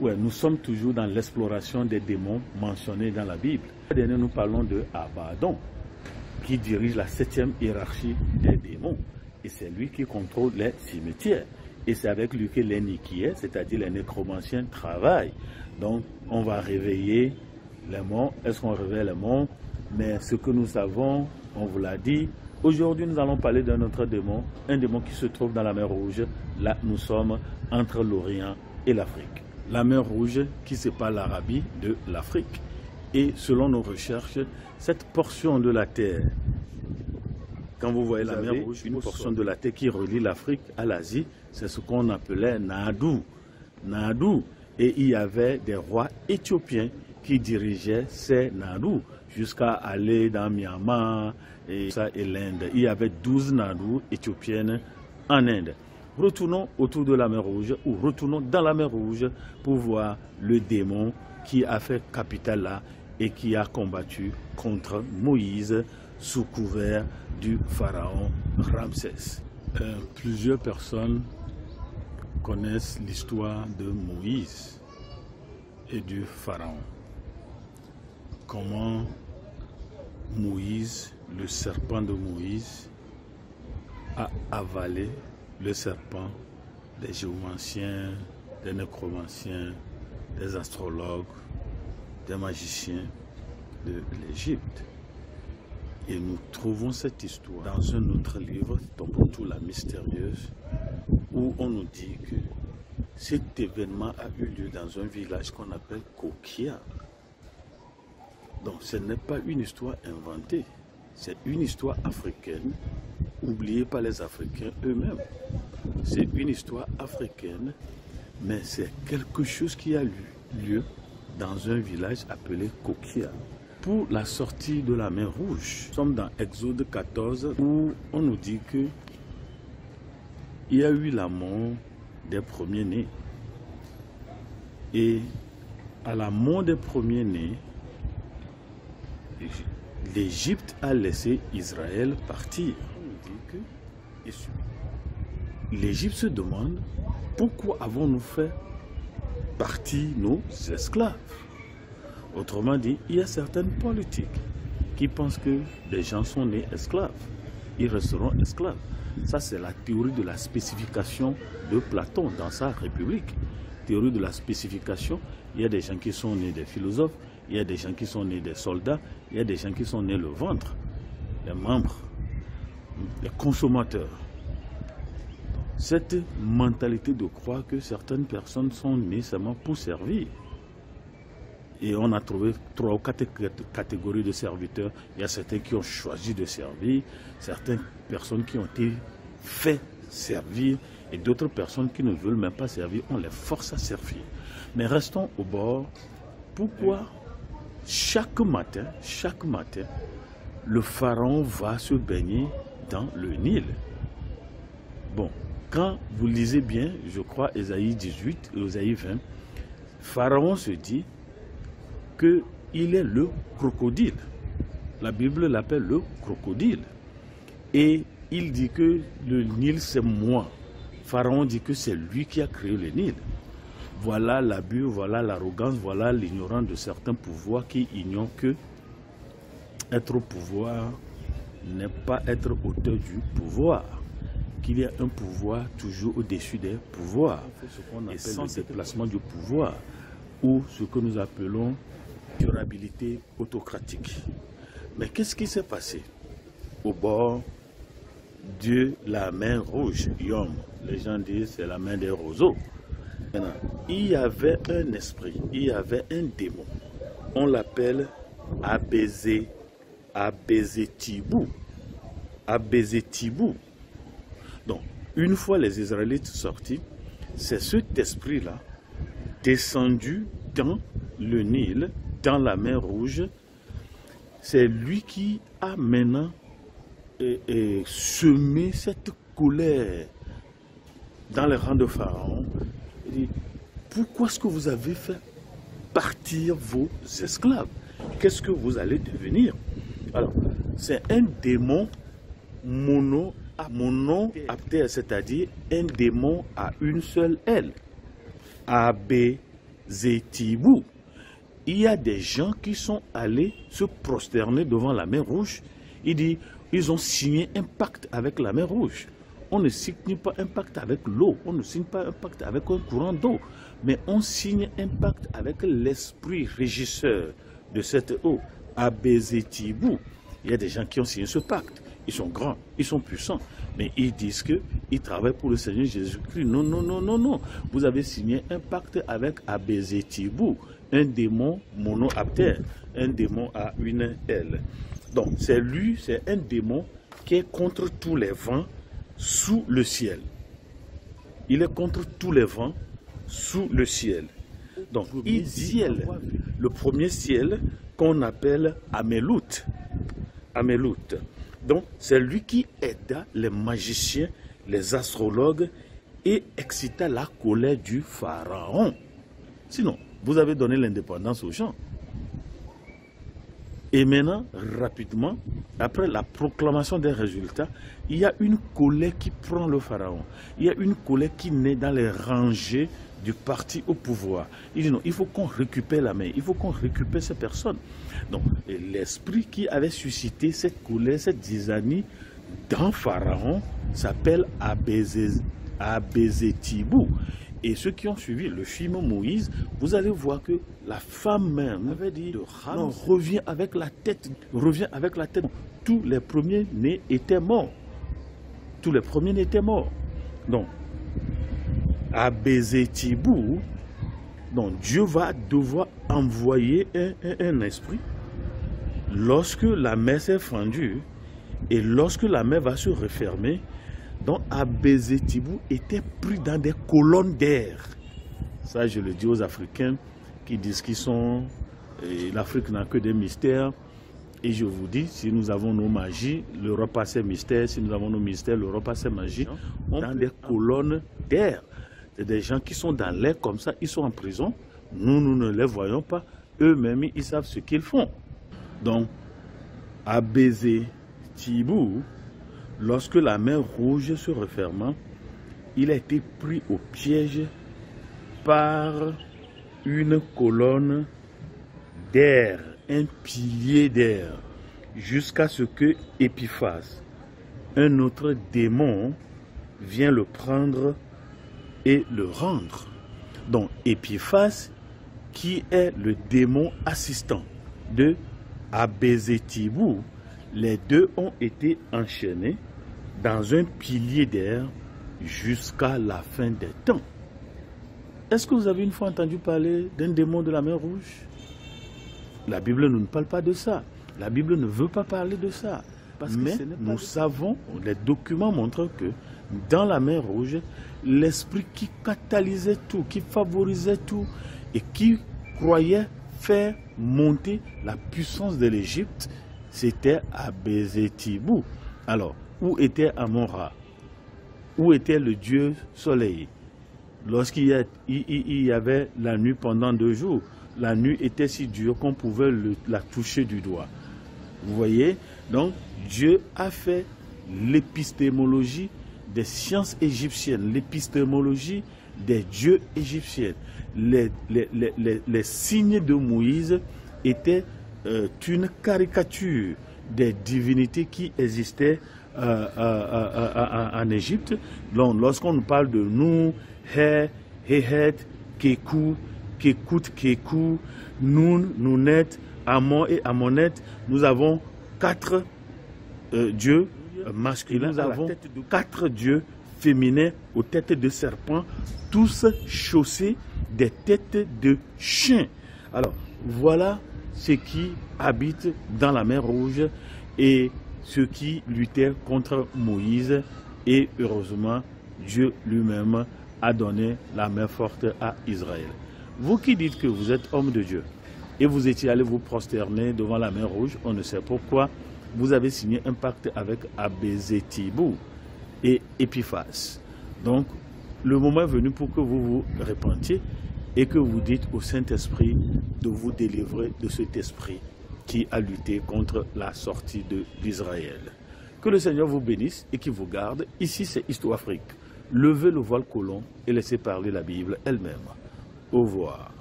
Ouais, nous sommes toujours dans l'exploration des démons mentionnés dans la Bible. Dernier, nous parlons de Abaddon, qui dirige la 7e hiérarchie des démons. Et c'est lui qui contrôle les cimetières. Et c'est avec lui que les Nikiens, c'est-à-dire les nécromanciens, travaillent. Donc, on va réveiller les morts. Est-ce qu'on réveille les morts? Mais ce que nous savons, on vous l'a dit. Aujourd'hui, nous allons parler d'un autre démon, un démon qui se trouve dans la mer Rouge. Là, nous sommes entre l'Orient et l'Afrique. La mer Rouge qui sépare l'Arabie de l'Afrique. Et selon nos recherches, cette portion de la terre, quand vous voyez la mer Rouge, une portion de la terre qui relie l'Afrique à l'Asie, c'est ce qu'on appelait Nadu. Nadu. Et il y avait des rois éthiopiens qui dirigeaient ces Nadu jusqu'à aller dans Myanmar et l'Inde. Il y avait 12 Nadu éthiopiennes en Inde. Retournons autour de la mer Rouge ou retournons dans la mer Rouge pour voir le démon qui a fait capitale là et qui a combattu contre Moïse sous couvert du pharaon Ramsès. Plusieurs personnes connaissent l'histoire de Moïse et du pharaon. Comment Moïse, le serpent de Moïse, a avalé le serpent des géomanciens, des nécromanciens, des astrologues, des magiciens de l'Égypte. Et nous trouvons cette histoire dans un autre livre, Tombouctou la mystérieuse, où on nous dit que cet événement a eu lieu dans un village qu'on appelle Kokia. Donc ce n'est pas une histoire inventée, c'est une histoire africaine, oubliée par les Africains eux-mêmes. C'est une histoire africaine, mais c'est quelque chose qui a eu lieu dans un village appelé Kokia. Pour la sortie de la mer Rouge, nous sommes dans Exode 14 où on nous dit que il y a eu la mort des premiers-nés. Et à la mort des premiers-nés, l'Égypte a laissé Israël partir. On nous dit que l'Égypte se demande pourquoi avons-nous fait partir nos esclaves. Autrement dit, il y a certaines politiques qui pensent que les gens sont nés esclaves. Ils resteront esclaves. Ça, c'est la théorie de la spécification de Platon dans sa République. Théorie de la spécification, il y a des gens qui sont nés des philosophes, il y a des gens qui sont nés des soldats, il y a des gens qui sont nés le ventre, les membres, les consommateurs. Cette mentalité de croire que certaines personnes sont nées seulement pour servir. Et on a trouvé 3 ou 4 catégories de serviteurs. Il y a certains qui ont choisi de servir, certaines personnes qui ont été fait servir, et d'autres personnes qui ne veulent même pas servir, on les force à servir. Mais restons au bord. Pourquoi chaque matin, le pharaon va se baigner dans le Nil? Bon, quand vous lisez bien, je crois, Ésaïe 18 et Ésaïe 20, pharaon se dit qu'il est le crocodile. La Bible l'appelle le crocodile. Et il dit que le Nil c'est moi. Pharaon dit que c'est lui qui a créé le Nil. Voilà l'abus, voilà l'arrogance, voilà l'ignorance de certains pouvoirs qui ignorent que être au pouvoir n'est pas être auteur du pouvoir. Qu'il y a un pouvoir toujours au-dessus des pouvoirs. Ce qu'on appelle le déplacement du pouvoir, ou ce que nous appelons durabilité autocratique. Mais qu'est-ce qui s'est passé au bord de la mer Rouge, Yom? Les gens disent c'est la mer des roseaux. Maintenant, il y avait un esprit, il y avait un démon. On l'appelle Abézétibou. Abézétibou. Donc, une fois les Israélites sortis, c'est cet esprit-là descendu dans le Nil, dans la mer Rouge. C'est lui qui a maintenant semé cette colère dans les rangs de Pharaon. Il dit, pourquoi est-ce que vous avez fait partir vos esclaves? Qu'est-ce que vous allez devenir? Alors, c'est un démon monoaptère, c'est-à-dire un démon à une seule aile. Zetibou. Il y a des gens qui sont allés se prosterner devant la mer Rouge. Il dit, ils ont signé un pacte avec la mer Rouge. On ne signe pas un pacte avec l'eau, on ne signe pas un pacte avec un courant d'eau, mais on signe un pacte avec l'esprit régisseur de cette eau, Abezetibou. Il y a des gens qui ont signé ce pacte. Ils sont grands, ils sont puissants, mais ils disent qu'ils travaillent pour le Seigneur Jésus-Christ. Non, non, non, non, non. Vous avez signé un pacte avec Abezetibou, un démon monoaptère, un démon à une aile. Donc, c'est lui, c'est un démon qui est contre tous les vents sous le ciel. Il est contre tous les vents sous le ciel. Donc, il ciel, le premier ciel qu'on appelle Amelout. Amelout. Donc, c'est lui qui aida les magiciens, les astrologues et excita la colère du pharaon. Sinon, vous avez donné l'indépendance aux gens. Et maintenant, rapidement, après la proclamation des résultats, il y a une colère qui prend le pharaon. Il y a une colère qui naît dans les rangées du parti au pouvoir. Il dit non, il faut qu'on récupère la main, il faut qu'on récupère ces personnes. Donc, l'esprit qui avait suscité cette colère, cette zizanie dans Pharaon s'appelle Abezetibou. Et ceux qui ont suivi le film Moïse, vous allez voir que la femme même avait dit non, reviens avec la tête, reviens avec la tête. Tous les premiers-nés étaient morts. Tous les premiers-nés étaient morts. Donc, Abezetibou, donc Dieu va devoir envoyer un esprit lorsque la mer s'est fendue et lorsque la mer va se refermer. Donc Abezetibou était pris dans des colonnes d'air. Ça, je le dis aux Africains qui disent qu'ils sont... L'Afrique n'a que des mystères. Et je vous dis, si nous avons nos magies, l'Europe a ses mystères. Si nous avons nos mystères, l'Europe a ses magies. Dans des colonnes d'air. C'est des gens qui sont dans l'air comme ça, ils sont en prison. Nous, nous ne les voyons pas. Eux-mêmes, ils savent ce qu'ils font. Donc, Abezetibou, lorsque la mer Rouge se referma, il a été pris au piège par une colonne d'air, un pilier d'air, jusqu'à ce que Épiphase, un autre démon, vienne le prendre et le rendre. Donc Épiphase, qui est le démon assistant de Abezetibou, les deux ont été enchaînés dans un pilier d'air jusqu'à la fin des temps. Est-ce que vous avez une fois entendu parler d'un démon de la mer Rouge? La Bible ne nous parle pas de ça. La Bible ne veut pas parler de ça. Mais nous savons, les documents montrent que dans la mer Rouge, l'esprit qui catalysait tout, qui favorisait tout et qui croyait faire monter la puissance de l'Égypte, c'était Abezetibou. Alors, où était Amon-Ra? Où était le dieu soleil? Lorsqu'il y avait la nuit pendant 2 jours, la nuit était si dure qu'on pouvait la toucher du doigt. Vous voyez? Donc, Dieu a fait l'épistémologie des sciences égyptiennes, l'épistémologie des dieux égyptiens. Les signes de Moïse étaient une caricature des divinités qui existaient en Égypte. Donc, lorsqu'on nous parle de nous, He, Hehet, Keku, Kekut, Keku, Nun, Nunet, Amon et Amonet, nous avons 4 dieux masculins, nous avons 4 dieux féminins aux têtes de serpents, tous chaussés des têtes de chiens. Alors, voilà ce qui habite dans la mer Rouge et ceux qui luttaient contre Moïse. Et heureusement, Dieu lui-même a donné la main forte à Israël. Vous qui dites que vous êtes homme de Dieu et vous étiez allé vous prosterner devant la mer Rouge, on ne sait pourquoi, vous avez signé un pacte avec Abezetibou et Épiphase. Donc, le moment est venu pour que vous vous repentiez et que vous dites au Saint-Esprit de vous délivrer de cet esprit qui a lutté contre la sortie d'Israël. Que le Seigneur vous bénisse et qu'il vous garde. Ici, c'est Histoire Afrique. Levez le voile colon et laissez parler la Bible elle-même. Au revoir.